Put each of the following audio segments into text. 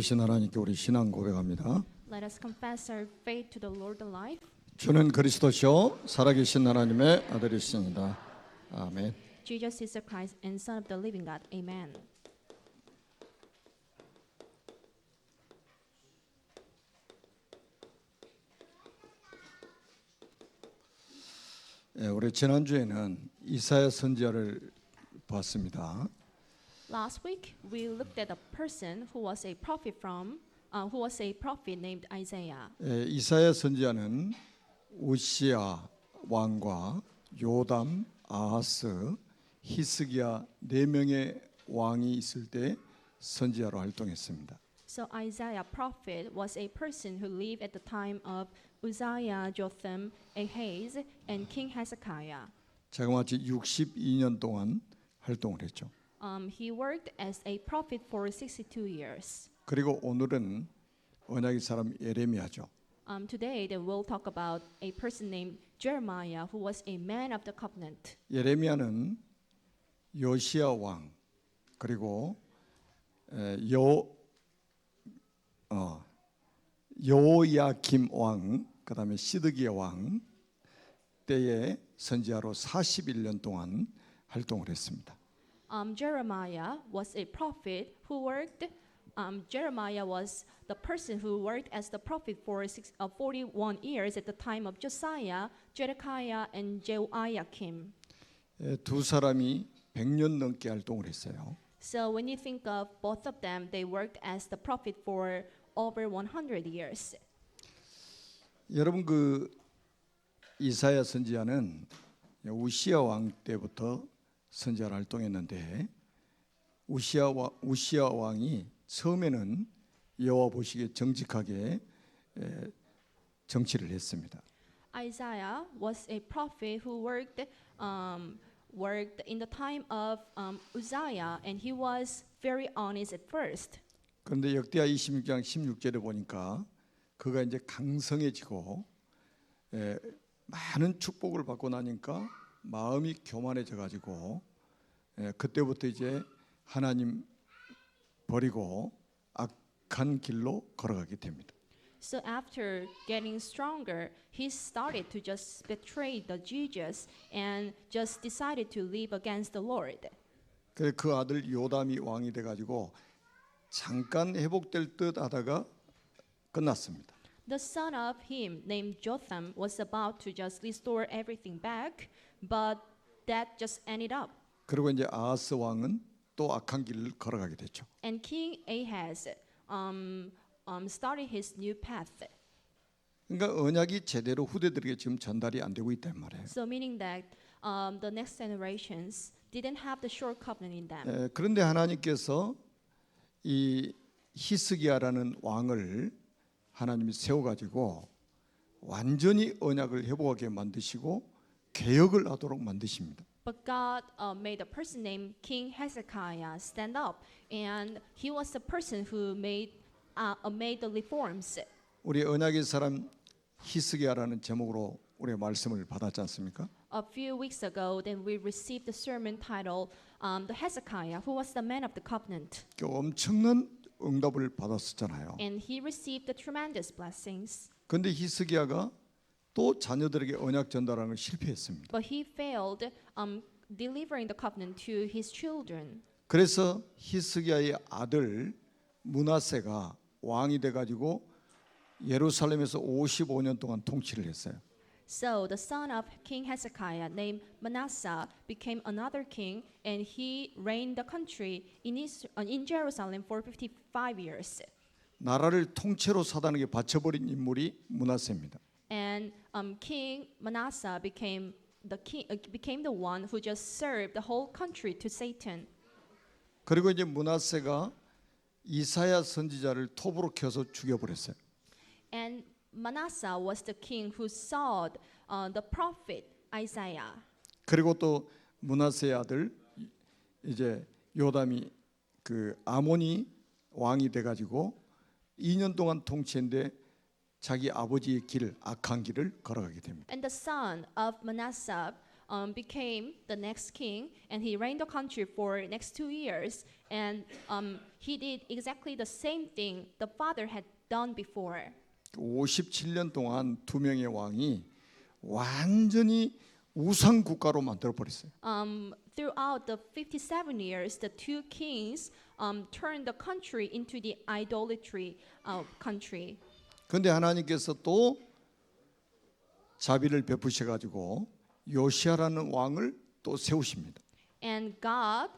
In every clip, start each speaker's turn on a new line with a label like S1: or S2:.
S1: 신 하나님께 우리 신앙 고백합니다.
S2: Let us confess our faith to the Lord alive.
S1: 주는 그리스도시요 살아계신 하나님의 아들이십니다. 아멘.
S2: Jesus is the Christ and Son of the living God. Amen.
S1: 우리 지난주에는 이사야 선지자를 봤습니다.
S2: Last week we looked at a person who was a prophet named Isaiah.
S1: 이사야 선지자는 우시야 왕과 요담, 아하스, 히스기야 네 명의 왕이 있을 때 선지자로 활동했습니다.
S2: So Isaiah prophet was a person who lived at the time of Uzziah, Jotham, Ahaz, and King Hezekiah.
S1: 자그마치 62년 동안 활동을 했죠.
S2: He worked as a prophet for 62 years.
S1: 그리고 오늘은 언약의 사람 예레미야죠.
S2: Today they will talk about a person named Jeremiah who was a man of the covenant.
S1: 예레미야는 요시야 왕 그리고 요야김 왕 그다음에 시드기야 왕 때에 선지자로 41년 동안 활동을 했습니다.
S2: Jeremiah was a prophet who worked. Jeremiah was the person who worked as the prophet for 41 years at the time of Josiah, Zedekiah, and Joachim.
S1: 두 사람이 100년 넘게 활동을 했어요.
S2: So when you think of both of them, they worked as the prophet for over 100 years.
S1: 여러분 그 이사야 선지자는 우시야 왕 때부터 선지자로 활동했는데 우시야 왕이 처음에는 여호와 보시기에 정직하게 정치를 했습니다.
S2: Isaiah was a prophet who worked in the time of Uzziah, and he was very honest at first.
S1: 그런데 역대하 26장 16절에 보니까 그가 이제 강성해지고 많은 축복을 받고 나니까 마음이 교만해져 가지고 그때부터 이제 하나님 버리고 악한 길로 걸어가게 됩니다.
S2: So after getting stronger, he started to just betray the Jesus and just decided to live against the Lord.
S1: 그 아들 요담이 왕이 돼 가지고 잠깐 회복될 듯 하다가 끝났습니다.
S2: The son of him named Jotham was about to just restore everything back, but that just ended up.
S1: 그리고 이제 아하스 왕은 또 악한 길을 걸어가게 됐죠.
S2: And King Ahaz started his new path.
S1: 그러니까 언약이 제대로 후대들에게 지금 전달이 안 되고 있단 말이에요.
S2: So meaning that the next generations didn't have the sure covenant in them.
S1: 그런데 하나님께서 이 히스기야라는 왕을 하나님이 세워가지고 완전히 언약을 회복하게 만드시고 개혁을 하도록 만드십니다.
S2: But God made a person named King Hezekiah stand up, and he was the person who made the reforms.
S1: 우리 언약의 사람 히스기야라는 제목으로 우리 말씀을 받았지 않습니까?
S2: A few weeks ago, then we received the sermon titled "The Hezekiah, who was the man of the covenant,"
S1: 그 엄청난 응답을 받았었잖아요.
S2: and he received the tremendous blessings.
S1: 그런데 히스기야가 또 자녀들에게 언약 전달하는 걸 실패했습니다.
S2: But he failed delivering the covenant to his children.
S1: 그래서 히스기야의 아들 므낫세가 왕이 돼가지고 예루살렘에서 55년 동안 통치를 했어요.
S2: So the son of King Hezekiah named Manasseh became another king, and he reigned the country in Jerusalem for 55 years.
S1: 나라를 통째로 사단에게 바쳐버린 인물이 므낫세입니다.
S2: And King Manasseh became the one who just served the whole country to Satan.
S1: 그리고 이제 므낫세가 이사야 선지자를 톱으로 켜서 죽여버렸어요.
S2: And Manasseh was the king who sought the prophet Isaiah.
S1: 그리고 또 므낫세의 아들 이제 요담이 그 아몬이 왕이 돼가지고 2년 동안 통치했는데 자기 아버지의 길, 악한 길을 걸어가게 됩니다.
S2: And the son of Manasseh became the next king, and he reigned the country for next 2 years. and he did exactly the same thing the father had done before.
S1: 57년 동안 두 명의 왕이 완전히 우상 국가로 만들어 버렸어요.
S2: Throughout the 57 years, the two kings turned the country into the idolatry country.
S1: 그런데 하나님께서 또 자비를 베푸셔 가지고 요시아라는 왕을 또 세우십니다.
S2: And God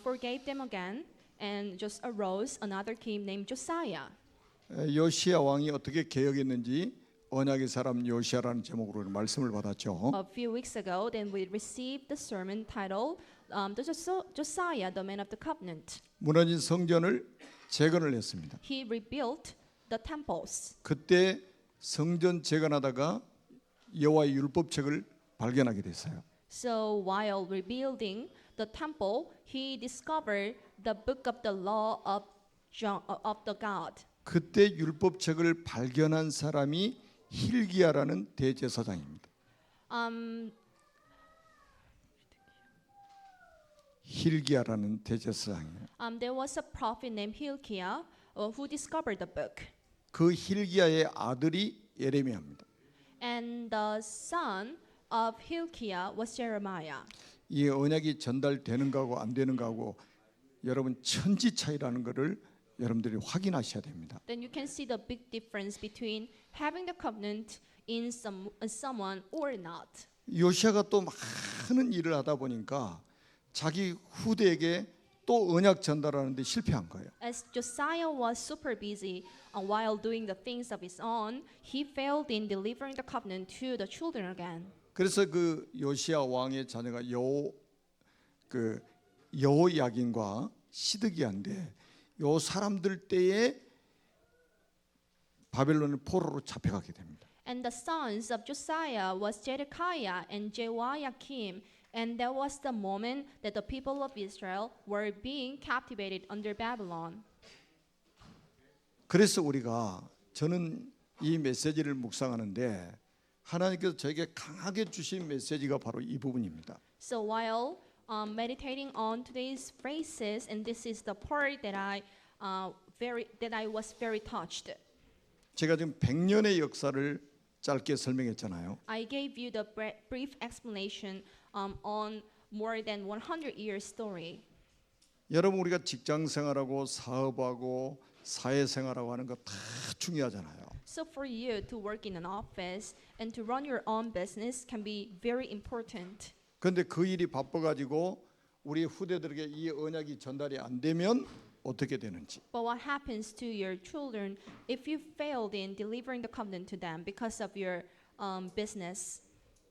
S2: forgave them again and just arose another king named Josiah.
S1: 요시아 왕이 어떻게 개혁했는지 언약의 사람 요시아라는 제목으로 말씀을 받았죠.
S2: A few weeks ago, then we received the sermon titled Josiah, the Man of the Covenant.
S1: 무너진 성전을 재건을 했습니다.
S2: He rebuilt the temples.
S1: 그때 성전 재건하다가 여호와의 율법책을 발견하게 됐어요.
S2: So while rebuilding the temple, he discovered the book of the law of the God.
S1: 그때 율법책을 발견한 사람이 힐기야라는 대제사장입니다. 힐기야라는 대제사장이에요.
S2: There was a prophet named Hilkiah who discovered the book.
S1: 그 힐기야의 아들이 예레미야입니다.
S2: And the son of Hilkiah was Jeremiah.
S1: 이 언약이 전달되는 거하고 안 되는 거하고 여러분 천지 차이라는 것을 여러분들이 확인하셔야 됩니다.
S2: Then you can see the big difference between having the covenant in someone or not.
S1: 요시아가 또 많은 일을 하다 보니까 자기 후대에게 또 언약 전달하는데 실패한 거예요.
S2: As Josiah was super busy while doing the things of his own, he failed in delivering the covenant to the children again.
S1: 그래서 그 요시아 왕의 자녀가 여호야긴과 시드기야인데 요 사람들 때에 바벨론의 포로로 잡혀가게 됩니다.
S2: And the sons of Josiah was Zedekiah and Jehoiakim, and that was the moment that the people of Israel were being captivated under Babylon.
S1: 그래서 저는 이 메시지를 묵상하는데 하나님께서 저에게 강하게 주신 메시지가 바로 이 부분입니다.
S2: So while meditating on today's phrases, and this is the part that I was very touched.
S1: 제가 지금 100년의 역사를 짧게 설명했잖아요.
S2: I gave you the brief explanation on more than 100 years story.
S1: 여러분 우리가 직장 생활하고 사업하고 사회 생활하고 하는 거 다 중요하잖아요.
S2: So for you to work in an office and to run your own business can be very important.
S1: 그런데 그 일이 바빠가지고 우리 후대들에게 이 언약이 전달이 안 되면 어떻게 되는지.
S2: But what happens to your children if you failed in delivering the covenant to them because of your business?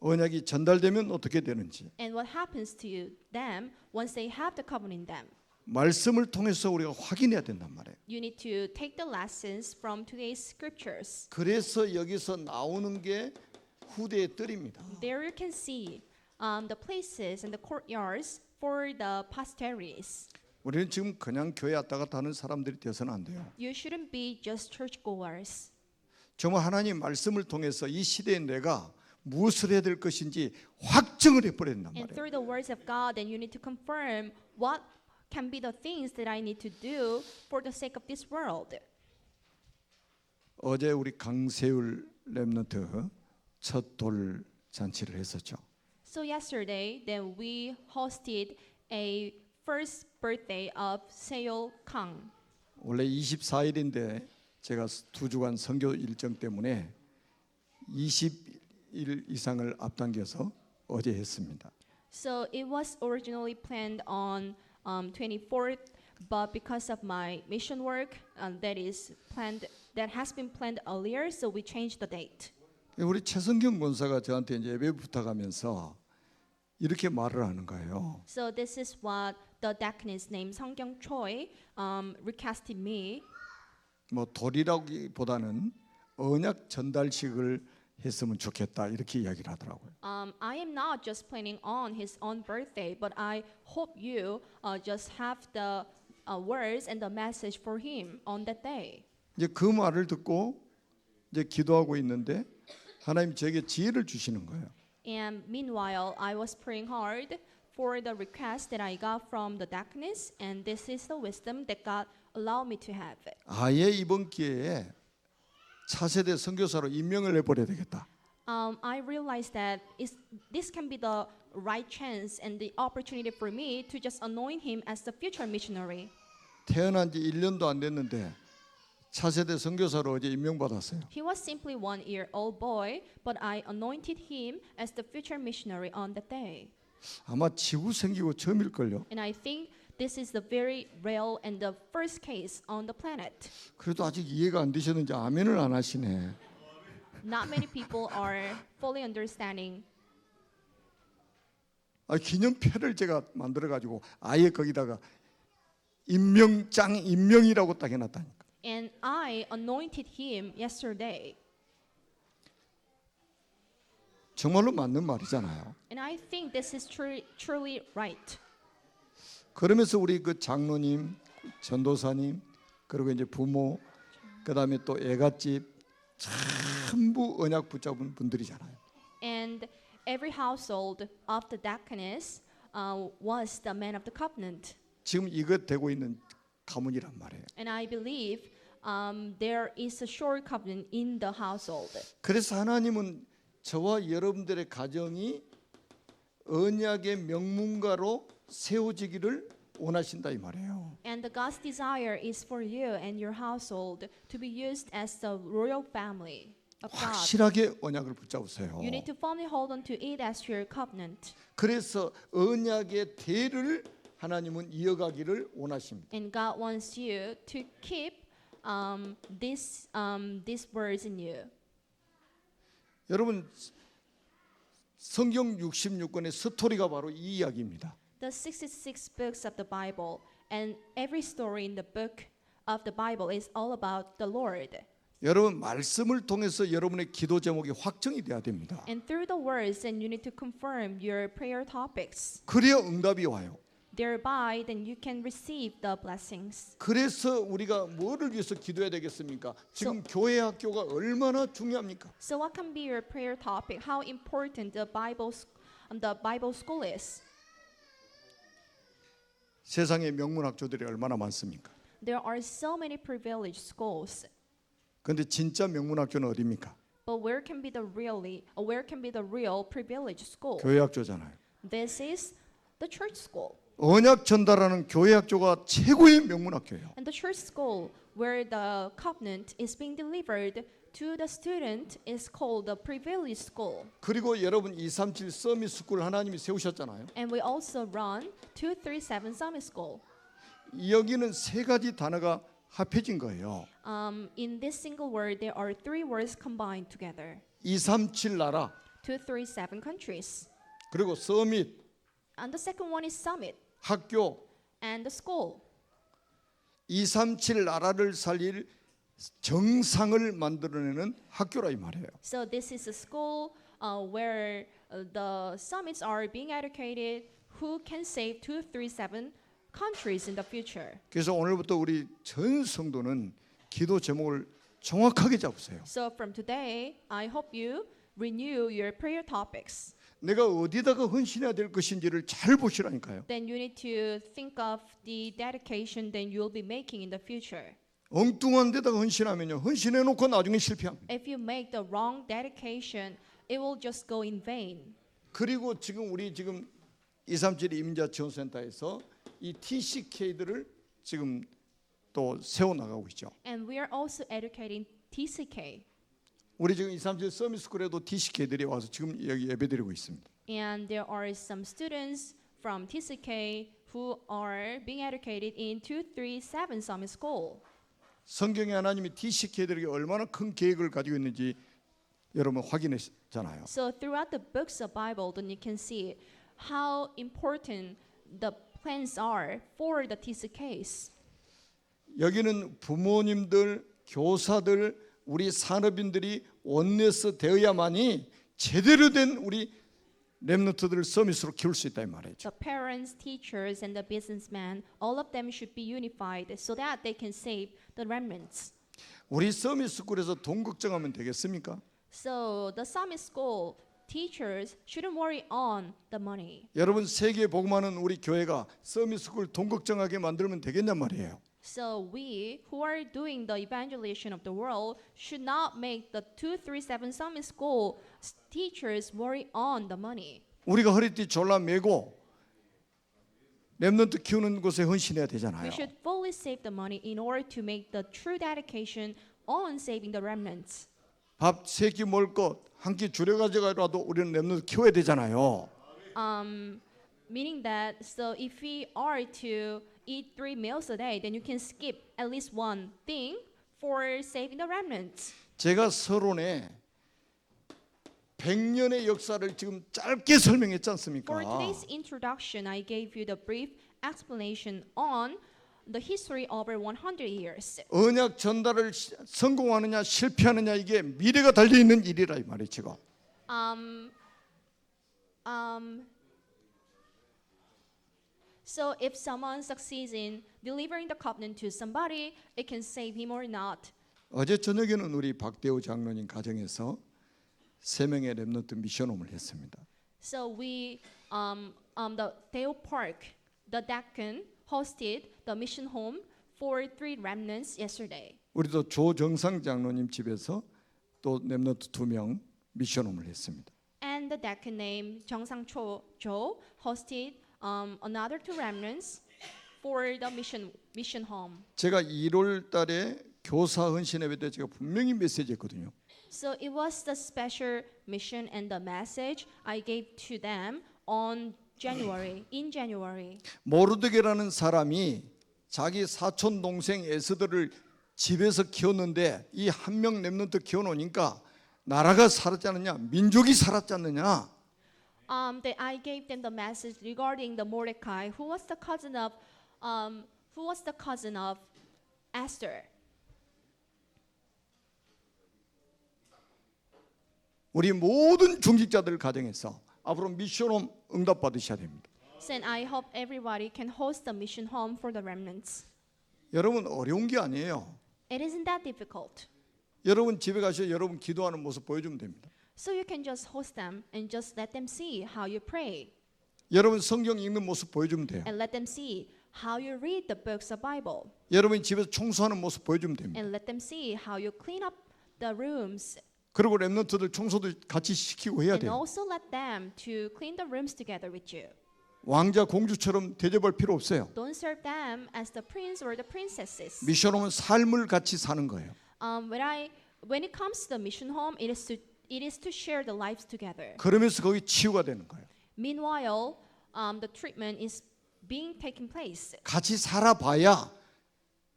S1: 언약이 전달되면 어떻게 되는지.
S2: And what happens to them once they have the covenant in them?
S1: 말씀을 통해서 우리가 확인해야 된단 말이에요.
S2: You need to take the lessons from today's scriptures.
S1: 그래서 여기서 나오는 게 후대의 뜰입니다.
S2: There you can see the places and the courtyards for the posterities.
S1: 우리는 지금 그냥 교회 왔다 갔다 하는 사람들이 되어서는 안 돼요.
S2: You shouldn't be just churchgoers.
S1: 정말 하나님 말씀을 통해서 이 시대에 내가 무엇을 해야 될 것인지 확증을 해버린단
S2: And
S1: 말이에요.
S2: through the words of God, then you need to confirm what can be the things that I need to do for the sake of this world.
S1: 어제 우리 강세울 렘넌트 첫 돌 잔치를 했었죠.
S2: So yesterday, then we hosted a first birthday of Seol Kang.
S1: 원래 24일인데 제가 2주간 선교 일정 때문에 20일 이상을 앞당겨서 어제 했습니다.
S2: So it was originally planned on 24th, but because of my mission work, that has been planned earlier, so we changed the date.
S1: 우리 최성경 권사가 저한테 이제 예배 부탁하면서 이렇게 말을 하는 거예요.
S2: So this is what the deaconess named Sungkyung Choi requested me.
S1: 뭐 돌이라기보다는 언약 전달식을 했으면 좋겠다 이렇게 이야기를 하더라고요.
S2: I am not just planning on his own birthday, but I hope you just have the words and the message for him on that day.
S1: 이제 그 말을 듣고 이제 기도하고 있는데 하나님 저에게 지혜를 주시는 거예요.
S2: And meanwhile, I was praying hard for the request that I got from the darkness, and this is the wisdom that God allowed me to have.
S1: 아예 이번 기회에 차세대 선교사로 임명을 해버려야 되겠다.
S2: I realized that this can be the right chance and the opportunity for me to just anoint him as the future missionary.
S1: 태어난 지 1년도 안 됐는데 차세대 선교사로 어제 임명받았어요.
S2: He was simply 1-year-old boy, but I anointed him as the future missionary on that day.
S1: 아마 지구 생기고 처음일걸요.
S2: And I think this is the very real and the first case on the planet.
S1: 그래도 아직 이해가 안 되셨는지 아멘을 안 하시네.
S2: Not many people are fully understanding.
S1: 기념표를 제가 만들어 가지고 아예 거기다가 임명이라고 딱 해놨다니까.
S2: And I anointed him yesterday.
S1: 정말로 맞는 말이잖아요.
S2: And I think this is truly right.
S1: 그러면서 우리 그 장로님, 전도사님, 그리고 이제 부모, 그다음에 또 애갓집 전부 언약 붙잡은 분들이잖아요.
S2: And every household of the diaconess was the man of the covenant.
S1: 지금 이것 되고 있는 가문이란 말이에요.
S2: And I believe there is a sure covenant in the household.
S1: 그래서 하나님은 저와 여러분들의 가정이 언약의 명문가로 세워지기를 원하신다 이 말이에요.
S2: And the God's desire is for you and your household to be used as the royal family of God.
S1: 확실하게 언약을 붙잡으세요.
S2: You need to firmly hold on to it as your covenant.
S1: 그래서 언약의 대를 하나님은 이어가기를 원하십니다.
S2: And God wants you to keep these words in you.
S1: 여러분 성경 66권의 스토리가 바로 이 이야기입니다.
S2: The 66 books of the Bible and every story in the book of the Bible is all about the Lord.
S1: 여러분 말씀을 통해서 여러분의 기도 제목이 확정이 돼야 됩니다.
S2: And through the words, then you need to confirm your prayer topics.
S1: 그래야 응답이 와요.
S2: Thereby, then you can receive the blessings.
S1: 그래서 우리가 뭐를 위해서 기도해야 되겠습니까? 지금 교회 학교가 얼마나 중요합니까?
S2: So what can be your prayer topic? How important the Bible school is?
S1: 세상에 명문 학교들이 얼마나 많습니까?
S2: There are so many privileged schools.
S1: 근데 진짜 명문 학교는 어디입니까?
S2: But where can be the real privileged school?
S1: 교회 학교잖아요.
S2: This is the church school.
S1: 언약 전달하는 교회 학교가 최고의 명문 학교예요.
S2: And the church school where the covenant is being delivered to the student is called the privileged school.
S1: 그리고 여러분 237 서밋 스쿨 하나님이 세우셨잖아요.
S2: And we also run 237 Summit School.
S1: 여기는 세 가지 단어가 합해진 거예요.
S2: In this single word, there are three words combined together.
S1: 237 나라
S2: 237 countries.
S1: 그리고 서밋
S2: And the second one is Summit
S1: 학교
S2: and the school.
S1: 237 나라를 살릴 정상을 만들어내는 학교라 이 말이에요.
S2: So this is a school where the summits are being educated who can save 237 countries in the future.
S1: 그래서 오늘부터 우리 전 성도는 기도 제목을 정확하게 잡으세요.
S2: So from today, I hope you renew your prayer topics.
S1: 내가 어디다가 헌신해야 될 것인지를 잘 보시라니까요.
S2: Then you need to think of the dedication that you will be making in the future.
S1: 엉뚱한 데다가 헌신하면요. 헌신해놓고 나중에 실패합니다.
S2: If you make the wrong dedication, it will just go in vain.
S1: 그리고 우리 237 이민자 지원센터에서 이 TCK들을 지금 또 세워나가고 있죠.
S2: And we are also educating TCK.
S1: 우리 지금 237 서밋스쿨에도 TCK들이 와서 지금 여기 예배드리고 있습니다.
S2: And there are some students from TCK who are being educated in 237 Summit School.
S1: 성경에 하나님이 TCK들에게 얼마나 큰 계획을 가지고 있는지 여러분 확인했잖아요.
S2: So throughout the books of Bible, then you can see how important the plans are for the TCKs.
S1: 여기는 부모님들, 교사들, 우리 산업인들이 원내스 되어야만이 제대로 된 우리 렘넌트들을 서밋으로 키울 수 있다 이 말이죠.
S2: The parents, teachers, and the businessmen, all of them should be unified so that they can save the remnants.
S1: 우리 서밋 스쿨에서 돈 걱정하면 되겠습니까?
S2: So the Summit School teachers shouldn't worry on the money.
S1: 여러분 세계 복음하는 우리 교회가 서밋스쿨 돈 걱정하게 만들면 되겠냔 말이에요.
S2: So we who are doing the evangelization of the world should not make the 237 Summit School teachers worry on the money.
S1: 우리가 허리띠 졸라 매고 렘넌트 키우는 곳에 헌신해야 되잖아요.
S2: We should fully save the money in order to make the true dedication on saving the remnants.
S1: 밥 세 끼 먹을 것 한 끼 줄여 가져가라도 우리는 렘넌트 키워야 되잖아요.
S2: Meaning that so if we are to eat 3 meals a day, then you can skip at least one thing for saving the remnants.
S1: 제가 서론에 100년의 역사를 지금 짧게 설명했지 않습니까?
S2: For today's introduction, I gave you the brief explanation on the history over 100 years.
S1: 언약 전달을 성공하느냐 실패하느냐 이게 미래가 달려 있는 일이라 이 말이에요, 지금.
S2: So if someone succeeds in delivering the covenant to somebody, it can save him or not.
S1: 어제 저녁에는 우리 박대우 장로님 가정에서 3명의 렘넌트 미션홈을 했습니다.
S2: So we, the Dale Park, the deacon hosted the mission home for 3 remnants yesterday.
S1: 우리도 조정상 장로님 집에서 또 렘넌트 2명 미션홈을 했습니다.
S2: And the deacon named Jeong Sang-cho hosted another 2 remnants for the mission home.
S1: 제가 1월 달에 교사 헌신 예배 때 제가 분명히 메시지했거든요.
S2: So it was the special mission and the message I gave to them on in January.
S1: 모르드게라는 사람이 자기 사촌 동생 에스더를 집에서 키웠는데 이 한 명 렘넌트 키워놓으니까 나라가 살았지 않느냐, 민족이 살았지 않느냐.
S2: That I gave them the message regarding the Mordecai, who was the cousin of Esther.
S1: 우리 모든 중직자들 가정에서 앞으로 미션홈 응답 받으셔야 됩니다.
S2: So I hope everybody can host the mission home for the remnants.
S1: 여러분 어려운 게 아니에요.
S2: It isn't that difficult.
S1: 여러분 집에 가셔서 여러분 기도하는 모습 보여주면 됩니다.
S2: So you can just host them and just let them see how you pray
S1: 여러분 성경 읽는 모습 보여주면 돼요.
S2: and let them see how you read the books of Bible
S1: 여러분 집에서 청소하는 모습 보여주면 됩니다.
S2: and let them see how you clean up the rooms
S1: 그리고 렘넌트들 청소도 같이 시키고 해야
S2: and
S1: 돼요.
S2: also let them to clean the rooms together with you.
S1: 왕자 공주처럼 대접할 필요 없어요.
S2: Don't serve them as the prince or the princesses.
S1: 미션홈은 삶을 같이 사는 거예요.
S2: When it comes to the mission home, it is to share the lives together.
S1: 그러면서 거기 치유가 되는 거예요.
S2: Meanwhile, the treatment is being taking place.
S1: 같이 살아봐야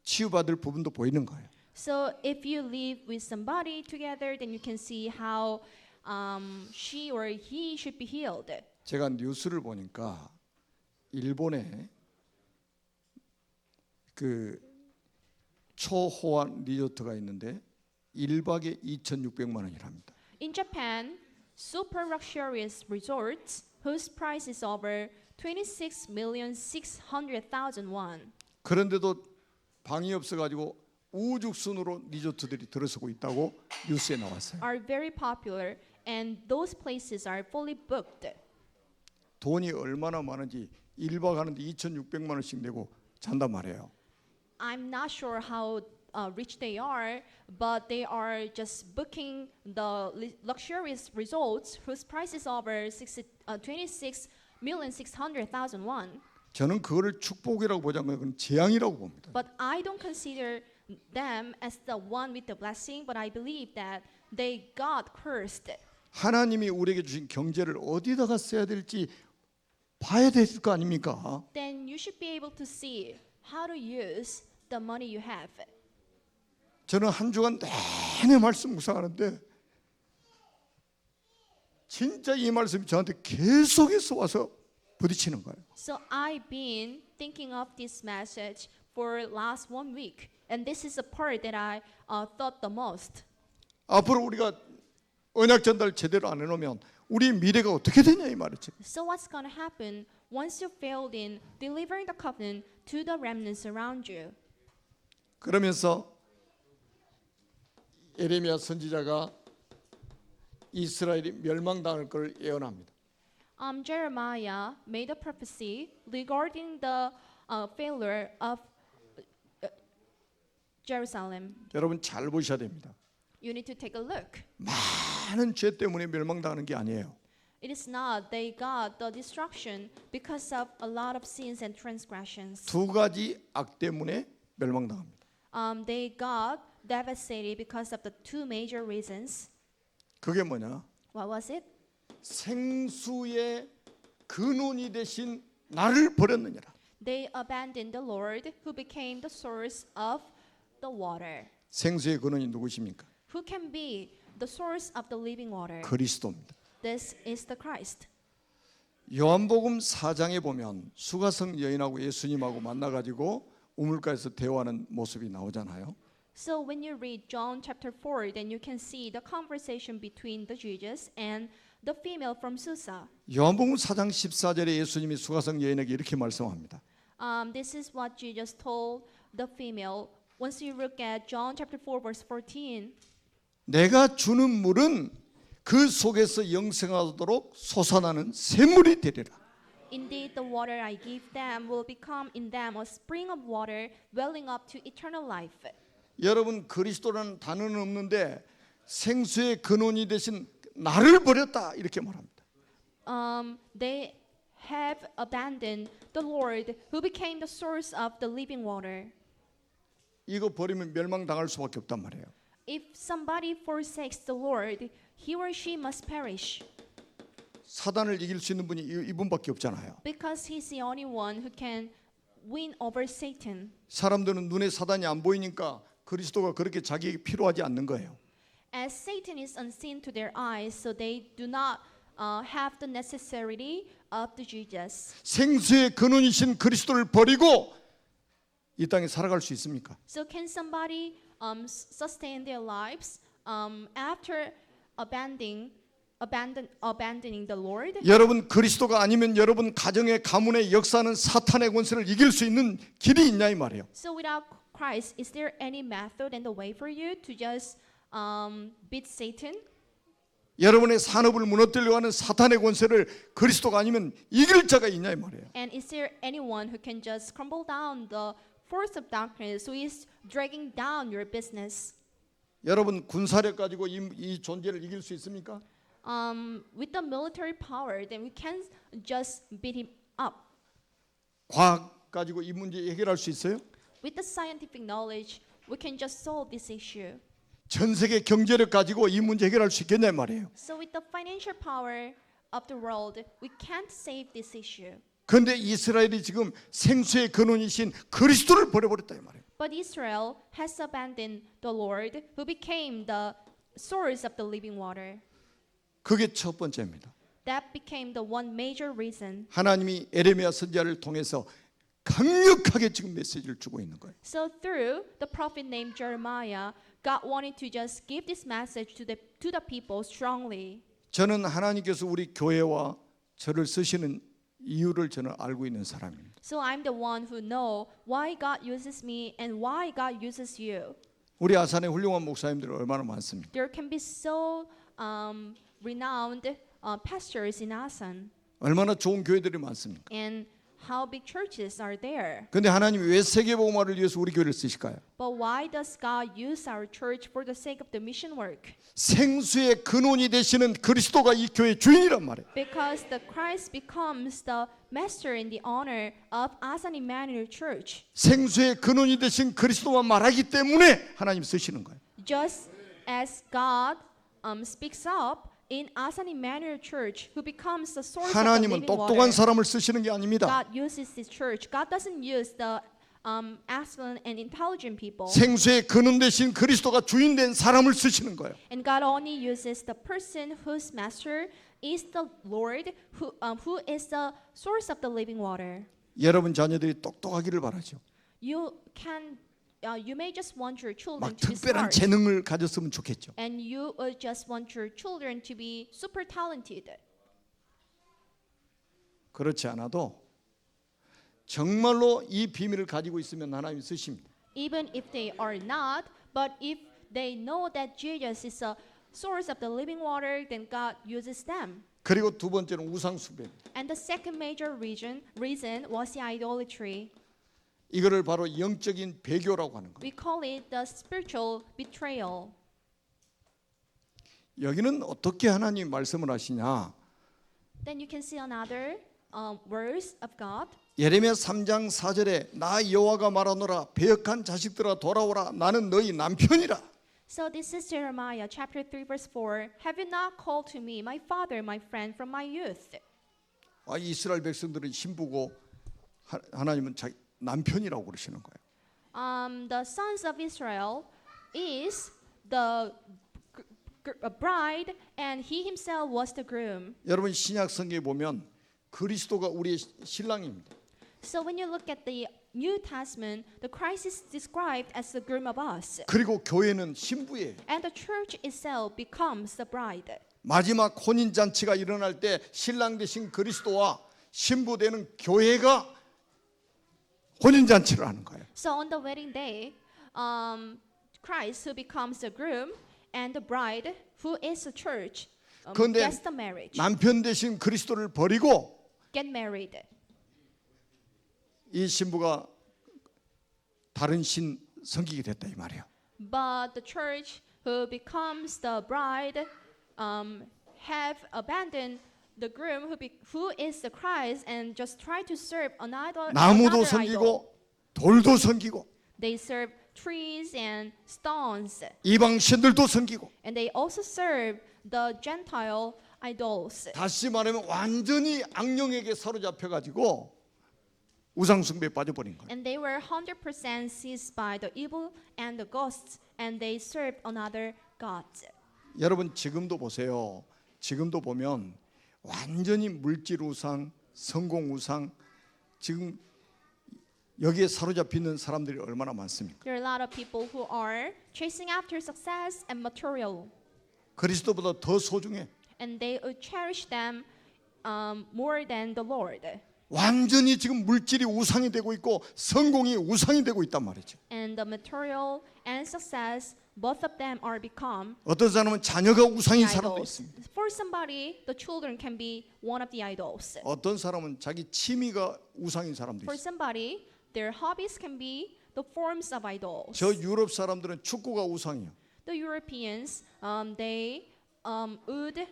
S1: 치유받을 부분도 보이는 거예요.
S2: So if you live with somebody together, then you can see how she or he should be healed.
S1: 제가 뉴스를 보니까 일본에 그 초호환 리조트가 있는데 1박에 2,600만 원이랍니다.
S2: In Japan, super luxurious resorts whose price is over 26,600,000 won.
S1: 그런데도 방이 없어가지고 우죽순으로 리조트들이 들어서고 있다고 뉴스에 나왔어요.
S2: Are very popular and those places are fully booked.
S1: 돈이 얼마나 많은지 1박 하는데 2,600만 원씩 내고 잔단 말이에요.
S2: I'm not sure how rich they are, but they are just booking the luxurious resorts whose price is over 26,600,000 won.
S1: 저는 그거를 축복이라고 보지 않고 그건 재앙이라고 봅니다.
S2: But I don't consider them as the one with the blessing, but I believe that they got cursed.
S1: 하나님이 우리에게 주신 경제를 어디다가 써야 될지 봐야 될 거 아닙니까?
S2: Then you should be able to see how to use the money you have.
S1: 저는 한 주간 내내 말씀 묵상하는데 진짜 이 말씀이 저한테 계속해서 와서 부딪히는 거예요.
S2: So I've been thinking of this message for last 1 week, and this is the part that I thought the most.
S1: 앞으로 우리가 언약 전달 제대로 안 해놓으면 우리 미래가 어떻게 되냐 이 말이죠.
S2: So what's going to happen once you failed in delivering the covenant to the remnants around you?
S1: 그러면서 예레미야 선지자가 이스라엘이 멸망당할 걸 예언합니다.
S2: Jeremiah made a prophecy regarding the failure of Jerusalem.
S1: 여러분 잘 보셔야 됩니다.
S2: You need to take a look.
S1: 많은 죄 때문에 멸망당하는 게 아니에요.
S2: It is not they got the destruction because of a lot of sins and transgressions.
S1: 두 가지 악 때문에 멸망당합니다.
S2: They got devastated because of the two major reasons.
S1: 그게 뭐냐?
S2: What was it?
S1: 생수의 근원이 되신 나를 버렸느니라.
S2: They abandoned the Lord who became the source of the water.
S1: 생수의 근원이 누구십니까?
S2: Who can be the source of the living water?
S1: 그리스도입니다.
S2: This is the Christ.
S1: 요한복음 4장에 보면 수가성 여인하고 예수님하고 만나가지고 우물가에서 대화하는 모습이 나오잖아요.
S2: So when you read John chapter 4, then you can see the conversation between the Jesus and the female from Susa.
S1: 요한복음 4장 14절에 예수님이 수가성 여인에게 이렇게 말씀합니다.
S2: This is what Jesus told the female. Once you look at John chapter 4 verse 14,
S1: 내가 주는 물은 그 속에서 영생하도록 솟아나는 샘물이 되리라.
S2: indeed the water I give them will become in them a spring of water welling up to eternal life.
S1: 여러분 그리스도라는 단어는 없는데 생수의 근원이 되신 나를 버렸다 이렇게 말합니다.
S2: They have abandoned the Lord who became the source of the living water.
S1: 이거 버리면 멸망당할 수밖에 없단 말이에요.
S2: If somebody forsakes the Lord, he or she must perish
S1: 사단을 이길 수 있는 분이 이분밖에 없잖아요.
S2: because he's the only one who can win over Satan.
S1: 사람들은 눈에 사단이 안 보이니까 그리스도가 그렇게 자기에게 필요하지 않는 거예요.
S2: As Satan is unseen to their eyes, so they do not have the necessity of the Jesus.
S1: 생수의 근원이신 그리스도를 버리고 이 땅에 살아갈 수 있습니까?
S2: So can somebody sustain their lives after abandoning the Lord?
S1: 여러분 그리스도가 아니면 여러분 가정의 가문의 역사는 사탄의 권세를 이길 수 있는 길이 있냐 이 말이에요.
S2: So without Christ, is there any method and the way for you to just beat Satan?
S1: 여러분의 산업을 무너뜨리려고 하는 사탄의 권세를 그리스도가 아니면 이길 자가 있냐 이 말이에요.
S2: And is there anyone who can just crumble down the force of darkness who is dragging down your business?
S1: 여러분 군사력 가지고 이 존재를 이길 수 있습니까?
S2: With the military power, then we can just beat him up.
S1: 과학 가지고 이 문제 해결할 수 있어요?
S2: With the scientific knowledge, we can just solve this issue.
S1: 전 세계 경제력 가지고 이 문제 해결할 수 있겠냐 이 말이에요.
S2: So with the financial power of the world, we can't save this issue.
S1: 그런데 이스라엘이 지금 생수의 근원이신 그리스도를 버려버렸다 이 말이에요.
S2: But Israel has abandoned the Lord who became the source of the living water.
S1: 그게 첫 번째입니다.
S2: That became the one major reason.
S1: 하나님이 에레미야 선지자를 통해서 강력하게 지금 메시지를 주고 있는 거예요.
S2: So through the prophet named Jeremiah, God wanted to just give this message to the people strongly.
S1: 저는 하나님께서 우리 교회와 저를 쓰시는 이유를 저는 알고 있는 사람입니다.
S2: So I'm the one who know why God uses me and why God uses you.
S1: 우리 아산에 훌륭한 목사님들이 얼마나 많습니까?
S2: There can be so renowned pastors in Asan,
S1: 얼마나 좋은 교회들이 많습니까?
S2: and how big churches are there.
S1: 근데 하나님이 왜 세계복음화를 위해서 우리 교회를 쓰실까요?
S2: But why does God use our church for the sake of the mission work?
S1: 생수의 근원이 되시는 그리스도가 이 교회의 주인이란 말이에요.
S2: Because the Christ becomes the master and the owner of Asan Emmanuel Church.
S1: 생수의 근원이 되신 그리스도만 말하기 때문에 하나님 쓰시는 거예요.
S2: Just as God speaks up in Asan Emmanuel Church, who becomes the source of the
S1: 하나님은
S2: living
S1: 똑똑한
S2: water,
S1: 사람을 쓰시는 게 아닙니다.
S2: God uses this church. God doesn't use the excellent and intelligent people.
S1: 생수의 근원 되신 그리스도가 주인된 사람을 쓰시는 거예요.
S2: And God only uses the person whose master is the Lord, who is the source of the living water.
S1: 여러분 자녀들이 똑똑하기를 바라죠.
S2: You may just want your children
S1: 막
S2: to be
S1: 특별한
S2: smart,
S1: 재능을 가졌으면 좋겠죠.
S2: and you just want your children to be super talented.
S1: 그렇지 않아도 정말로 이 비밀을 가지고 있으면 하나님이 쓰십니다.
S2: Even if they are not, but if they know that Jesus is source of the living water, then God uses them.
S1: 그리고 두 번째는 우상 숭배입니다.
S2: And the second major reason was the idolatry.
S1: 이거를 바로 영적인 배교라고 하는 거예요.
S2: We call it the spiritual betrayal.
S1: 여기는 어떻게 하나님 말씀을 하시냐?
S2: Then you can see another verse of God.
S1: 예레미야 3장 4절에 나 여호와가 말하노라 배역한 자식들아 돌아오라 나는 너희 남편이라.
S2: So this is Jeremiah chapter 3 verse 4. Have you not called to me, my father, my friend from my youth?
S1: 이스라엘 백성들은 신부고 하나님은 자기 남편이라고 그러시는 거예요.
S2: The sons of Israel is the bride, and he himself was the groom.
S1: 여러분 신약 성경에 보면 그리스도가 우리의 신랑입니다.
S2: So when you look at the New Testament, the Christ is described as the groom of us,
S1: 그리고 교회는 신부예요.
S2: and the church itself becomes the bride.
S1: 마지막 혼인 잔치가 일어날 때 신랑 되신 그리스도와 신부 되는 교회가 혼인 잔치를 하는 거예요.
S2: So on the wedding day, Christ who becomes the groom and the bride who is the church
S1: 그런데
S2: gets the marriage,
S1: 남편 되신 그리스도를 버리고
S2: get married.
S1: 이 신부가 다른 신 섬기게 됐다 이 말이에요.
S2: But the church who becomes the bride have abandoned the groom who is the Christ and just try to serve another
S1: 나무도
S2: idol.
S1: 섬기고 돌도 섬기고
S2: They serve trees and stones,
S1: 이방 신들도 섬기고
S2: and they also serve the Gentile idols.
S1: 다시 말하면 완전히 악령에게 사로잡혀 가지고 우상 숭배에 빠져버린 거예요.
S2: And they were 100% seized by the evil and the ghosts, and they served another gods.
S1: 여러분 지금도 보세요. 지금도 보면 완전히 물질 우상, 성공 우상 지금 여기에 사로잡혀 있는 사람들이 얼마나 많습니까?
S2: There are a lot of people who are chasing after success and material,
S1: 그리스도보다 더 소중해.
S2: and they cherish them more than the Lord.
S1: 완전히 지금 물질이 우상이 되고 있고 성공이 우상이 되고 있단 말이죠.
S2: And the material and success, both of them are become
S1: 어떤 사람은 자녀가 우상인
S2: the
S1: 사람도
S2: idols.
S1: 있습니다.
S2: For somebody, the children can be one of the idols.
S1: 어떤 사람은 자기 취미가 우상인 사람도
S2: For
S1: 있어요.
S2: somebody, their hobbies can be the forms of idols.
S1: 저 유럽 사람들은 축구가 우상이에요.
S2: The Europeans, they would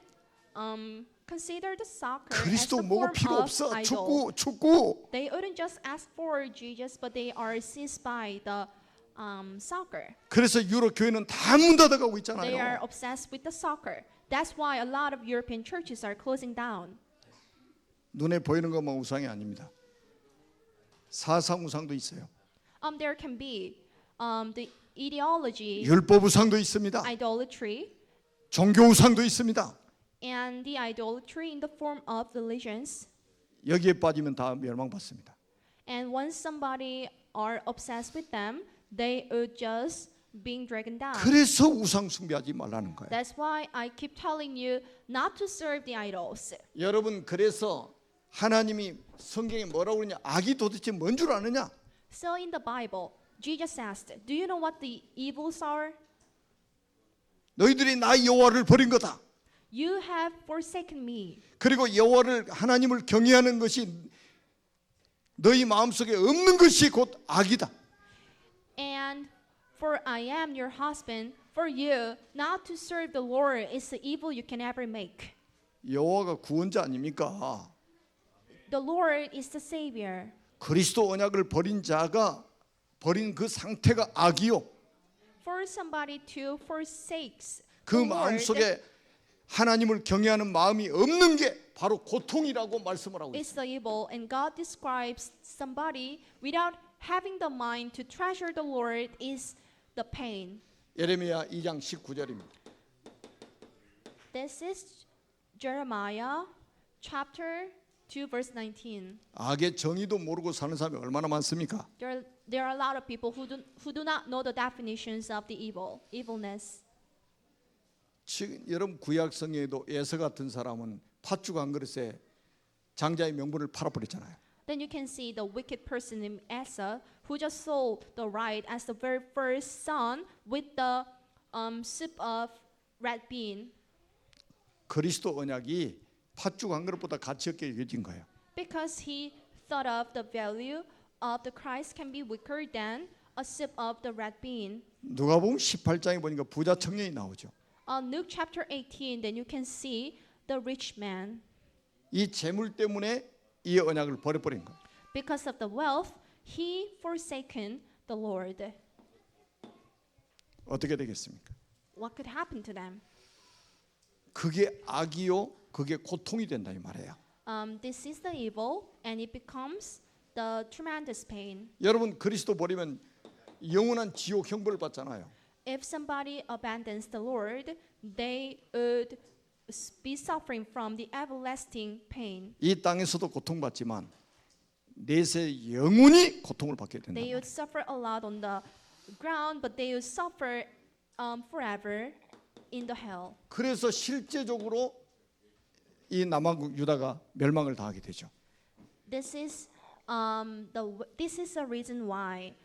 S2: consider the soccer as
S1: 그리스도
S2: the
S1: 뭐고
S2: form
S1: 필요
S2: of
S1: 없어.
S2: idol.
S1: 축구.
S2: They wouldn't just ask for Jesus, but they are seized by the soccer.
S1: 그래서 유럽 교회는 다 문 닫아가고
S2: They are
S1: 있잖아요.
S2: obsessed with the soccer. That's why a lot of European churches are closing down.
S1: 눈에 보이는 것만 우상이 아닙니다. 사상 우상도 있어요.
S2: There can be the ideology,
S1: 율법 우상도 있습니다.
S2: idolatry,
S1: 종교 우상도 있습니다.
S2: and the idolatry in the form of religions.
S1: 여기에 빠지면 다 멸망받습니다.
S2: And once somebody are obsessed with them, they would just being dragged down.
S1: 그래서 우상 숭배하지 말라는 거예요.
S2: That's why I keep telling you not to serve the idols.
S1: 여러분 그래서 하나님이 성경에 뭐라고 그러냐? 악이 도대체 뭔 줄 아느냐?
S2: So in the Bible, Jesus asked, "Do you know what the evils are?
S1: 너희들이 나 여호와를 버린 거다.
S2: You have forsaken me."
S1: 그리고 여호와를 하나님을 경외하는 것이 너희 마음속에 없는 것이 곧 악이다.
S2: And for I am your husband, for you not to serve the Lord is the evil you can ever make.
S1: 여호와가 구원자 아닙니까?
S2: The Lord is the Savior.
S1: 그리스도 언약을 버린 자가 버린 그 상태가 악이요.
S2: For somebody to forsake
S1: 그
S2: the
S1: 마음
S2: Lord
S1: 속에 하나님을 경외하는 마음이 없는 게 바로 고통이라고 말씀을 하고 있어요.
S2: is the evil, and God describes somebody without having the mind to treasure the Lord is the pain.
S1: 예레미야 2장 19절입니다.
S2: This is Jeremiah chapter 2 verse 19.
S1: 악의 정의도 모르고 사는 사람이 얼마나 많습니까?
S2: There are a lot of people who do not know the definitions of the evilness.
S1: 지금 여러분 구약 성경에도 에서 같은 사람은 팥죽 한 그릇에 장자의 명분을 팔아버렸잖아요.
S2: Then you can see the wicked person named Asa who just sold the right as the very first son with the soup of red bean
S1: 그리스도 언약이 팥죽 한 그릇보다 가치 없게 여겨진 거예요.
S2: because he thought of the value of the Christ can be weaker than a sip of the red bean.
S1: 누가복음 18장에 보니까 부자 청년이 나오죠.
S2: Luke chapter 18, then you can see the rich man.
S1: 이 재물 때문에 이 언약을 버려버린 거예요.
S2: Because of the wealth, he forsaken the Lord.
S1: 어떻게 되겠습니까?
S2: What could happen to them?
S1: 그게 악이요, 그게 고통이 된다 이 말이에요.
S2: This is the evil, and it becomes the tremendous pain.
S1: 여러분 그리스도 버리면 영원한 지옥 형벌을 받잖아요.
S2: If somebody abandons the Lord, they would be suffering from the everlasting pain.
S1: 이 땅에서도 고통받지만 내세 영원히 고통을 받게 된다.
S2: They would suffer a lot on the ground, but they would suffer forever in the hell.
S1: 그래서 실제적으로 이 남왕국 유다가 멸망을 당하게 되죠.
S2: This is the reason why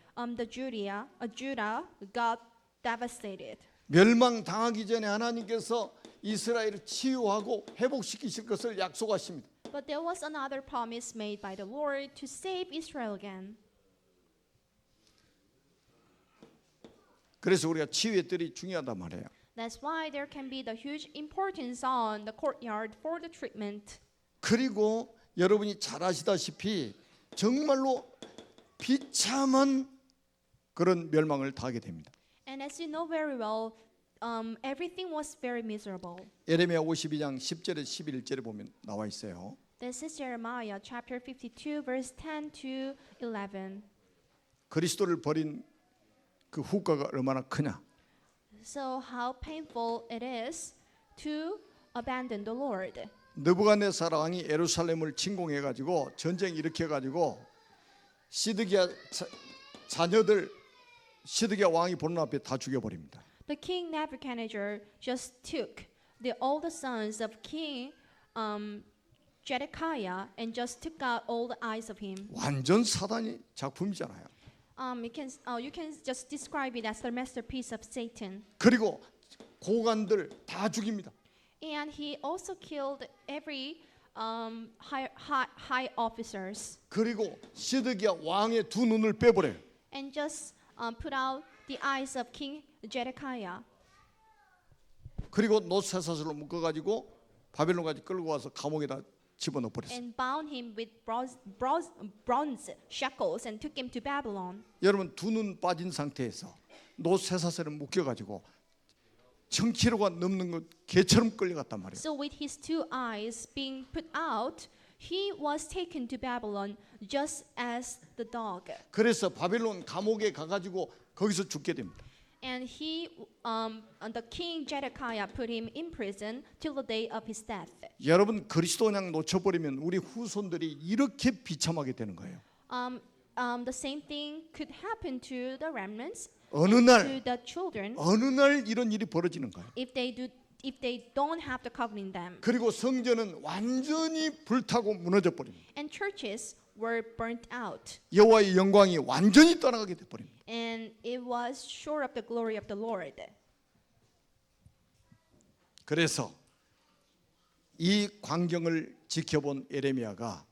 S2: Judah got devastated.
S1: 멸망 당하기 전에 하나님께서 이스라엘을 치유하고 회복시키실 것을 약속하십니다.
S2: But there was another promise made by the Lord to save Israel again.
S1: 그래서 우리가 치유의 뜰이 중요하단 말이에요.
S2: That's why there can be the huge importance on the courtyard for the treatment.
S1: 그리고 여러분이 잘 아시다시피 정말로 비참한 그런 멸망을 당하게 됩니다.
S2: And as you know very well, everything was very miserable.
S1: 예레미야 52장 10절에 11절에 보면 나와 있어요.
S2: This is Jeremiah chapter 52 verse 10 to 11.
S1: 그리스도를 버린 그 후과가 얼마나 크냐?
S2: So how painful it is to abandon the Lord.
S1: 느부갓네살 왕이 예루살렘을 침공해 가지고 전쟁 일으켜 가지고 시드기야 자녀들 시드기야 왕이 보는 앞에 다 죽여 버립니다.
S2: The king Nebuchadnezzar just took all the sons of King Zedekiah and just took out all the eyes of him.
S1: 완전 사단의 작품이잖아요.
S2: You can just describe it as the masterpiece of Satan.
S1: 그리고 고관들 다 죽입니다.
S2: And he also killed every high officers
S1: 그리고 시드기야 왕의 두 눈을 빼버려요.
S2: and just put out the eyes of King Zedekiah.
S1: 그리고 노쇠사슬로 묶어가지고 바벨론까지 끌고 와서 감옥에다 집어넣어 버렸어요.
S2: And bound him with bronze shackles and took him to Babylon.
S1: 여러분 두 눈 빠진 상태에서 노쇠사슬을 묶여가지고 1,000km가 넘는 것 개처럼 끌려갔단 말이에요.
S2: So with his two eyes being put out, he was taken to Babylon just as the dog.
S1: 그래서 바벨론 감옥에 가가지고 거기서 죽게 됩니다.
S2: And the king Zedekiah put him in prison till the day of his death.
S1: 여러분 그리스도 언약 놓쳐버리면 우리 후손들이 이렇게 비참하게 되는 거예요.
S2: The same thing could happen to the remnants,
S1: 어느
S2: and
S1: 날
S2: to the children,
S1: 어느 날 이런 일이 벌어지는 거예요.
S2: if they don't have the covenant in them.
S1: 그리고 성전은 완전히 불타고 무너져 버립니다.
S2: And churches were burnt out,
S1: 여호와의 영광이 완전히 떠나가게 돼 버립니다.
S2: and it was short of the glory of the Lord.
S1: 그래서 이 광경을 지켜본 예레미야가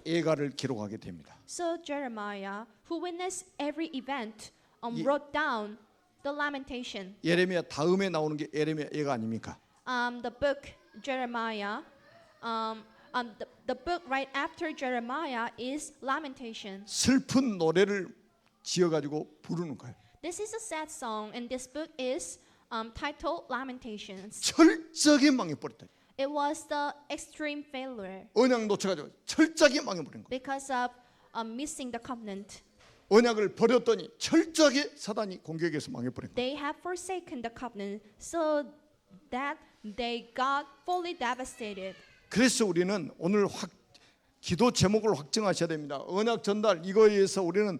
S1: 애가를 기록하게 됩니다.
S2: So Jeremiah, who witnessed every event,
S1: 예.
S2: wrote down the lamentation.
S1: 예레미야 다음에 나오는 게 예레미야 애가 아닙니까?
S2: The book Jeremiah, the book right after Jeremiah is Lamentation.
S1: 슬픈 노래를 지어가지고 부르는 거예요.
S2: This is a sad song, and this book is titled Lamentations.
S1: 철저하게 망해버렸다.
S2: It was the extreme failure
S1: 언약 놓쳐가지고 철저하게 망해버린 거예요.
S2: because of missing the covenant.
S1: 언약을 버렸더니 철저하게 사단이 공격해서 망해버린 거예요.
S2: They have forsaken the covenant so that they got fully devastated.
S1: 그래서 우리는 오늘 기도 제목을 확정하셔야 됩니다. 언약 전달 이거에 의해서 우리는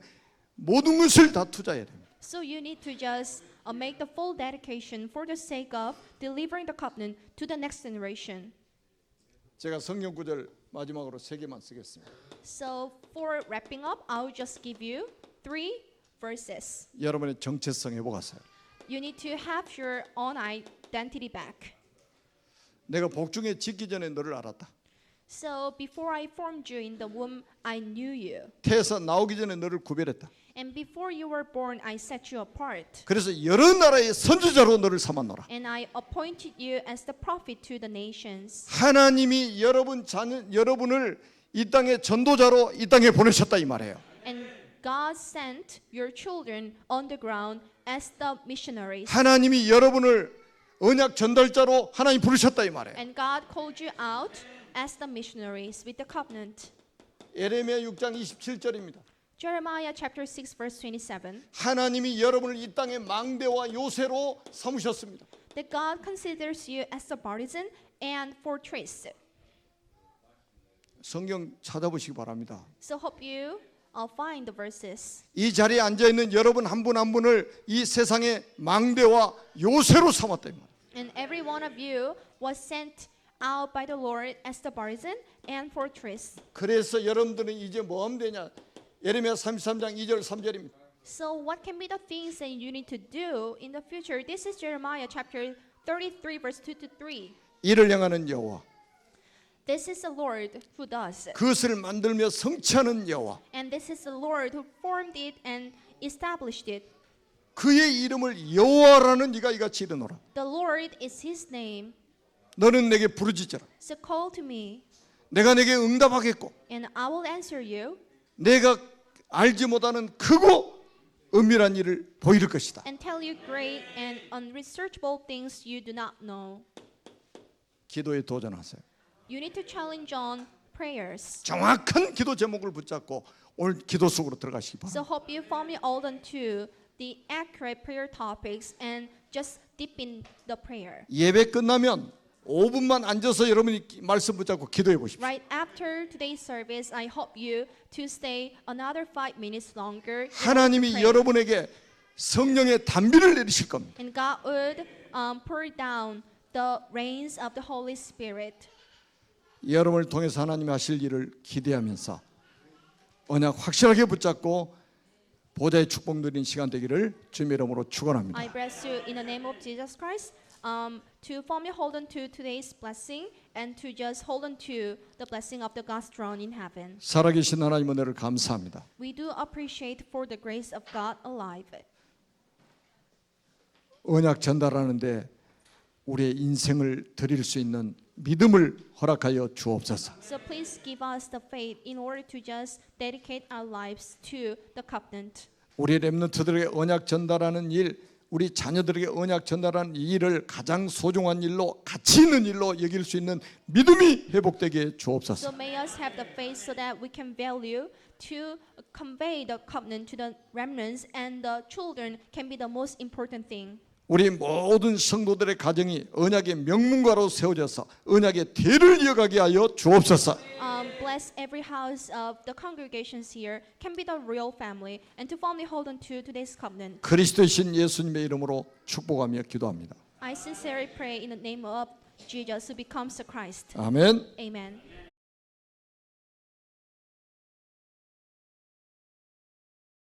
S1: 모든 것을 다 투자해야 됩니다.
S2: So you need to just make the full dedication for the sake of delivering the covenant to the next generation.
S1: 제가 성경 구절 마지막으로 3개만 쓰겠습니다.
S2: So for wrapping up, I'll just give you 3 verses.
S1: 여러분의 정체성 회복하세요.
S2: You need to have your own identity back.
S1: 내가 복중에 짓기 전에 너를 알았다.
S2: So before I formed you in the womb, I knew you.
S1: 태에서 나오기 전에 너를 구별했다.
S2: And before you were born, I set you apart.
S1: 그래서 여러 나라의 선지자로 너를 삼았노라.
S2: And I appointed you as the prophet to the nations.
S1: 하나님이 여러분을 이 땅의 전도자로 이 땅에 보내셨다 이 말이에요.
S2: And God sent your children on the ground as the missionaries.
S1: 하나님이 여러분을 언약 전달자로 하나님 부르셨다 이 말이에요.
S2: And God called you out as the missionaries with the covenant.
S1: 예레미야 6장 27절입니다.
S2: Jeremiah chapter 6 verse 27.
S1: 하나님이 여러분을 이 땅의 망대와 요새로 삼으셨습니다.
S2: That God considers you as the partisan and fortress.
S1: 성경 찾아보시기 바랍니다.
S2: So hope you find the verses.
S1: 이 자리에 앉아 있는 여러분 한 분 한 분을 이 세상의 망대와 요새로 삼았다 이 말이에요.
S2: And every one of you was sent out by the Lord as the partisan and fortress.
S1: 그래서 여러분들은 이제 뭐 하면 되냐? 예레미야 33장 2절 3절입니다.
S2: So what can be the things that you need to do in the future? This is Jeremiah chapter 33 verse 2 to 3.
S1: 이를 향하는 여호와,
S2: This is the Lord who does.
S1: 그것을 만들며 성취하는 여호와,
S2: And this is the Lord who formed it and established it.
S1: 그의 이름을 여호와라는 네가 이같이 이르노라.
S2: The Lord is his name.
S1: 너는 내게 부르짖어라.
S2: So call to me,
S1: 내가 내게 응답하겠고
S2: and I will answer you
S1: 내가 알지 못하는 크고 은밀한 일을 보일 것이다.
S2: and tell you great and unresearchable things you do not know.
S1: 기도에 도전하세요.
S2: You need to challenge on prayers.
S1: 정확한 기도 제목을 붙잡고 오늘 기도 속으로 들어가시기
S2: So
S1: 바랍니다.
S2: hope you firmly hold on to the accurate prayer topics and just deep in the prayer.
S1: 예배 끝나면 5분만 앉아서 여러분이 말씀 붙잡고 기도해 보십시오.
S2: Right after today's service, I hope you to stay another 5 minutes longer. in order to
S1: 하나님이
S2: pray.
S1: 여러분에게 성령의 단비를 내리실 겁니다.
S2: And God would pour down the rains of the Holy Spirit.
S1: 여러분을 통해서 하나님이 하실 일을 기대하면서 언약 확실하게 붙잡고 보좌의 축복 누리는 시간 되기를 주님의 이름으로 축원합니다.
S2: I bless you in the name of Jesus Christ to firmly hold on to today's blessing and to just hold on to the blessing of the God's throne in heaven.
S1: 살아계신 하나님 은혜를 감사합니다.
S2: We do appreciate for the grace of God alive.
S1: 언약 전달하는데 우리의 인생을 드릴 수 있는 믿음을 허락하여 주옵소서.
S2: So please give us the faith in order to just dedicate our lives to the covenant.
S1: 우리 렘넌트들에게 언약 전달하는 일, 우리 자녀들에게 언약 전달하는 이 일을 가장 소중한 일로, 가치 있는 일로 여길 수 있는 믿음이 회복되게
S2: So
S1: 주옵소서.
S2: may us have the faith so that we can value to convey the covenant to the remnants and the children can be the most important thing.
S1: 우리 모든 성도들의 가정이 언약의 명문가로 세워져서 언약의 대를 이어가게 하여 주옵소서.
S2: Bless every house of the congregations here can be the real family and to firmly hold on to today's covenant.
S1: 그리스도이신 예수님의 이름으로 축복하며 기도합니다.
S2: I sincerely pray in the name of Jesus who becomes the Christ.
S1: 아멘.
S2: Amen.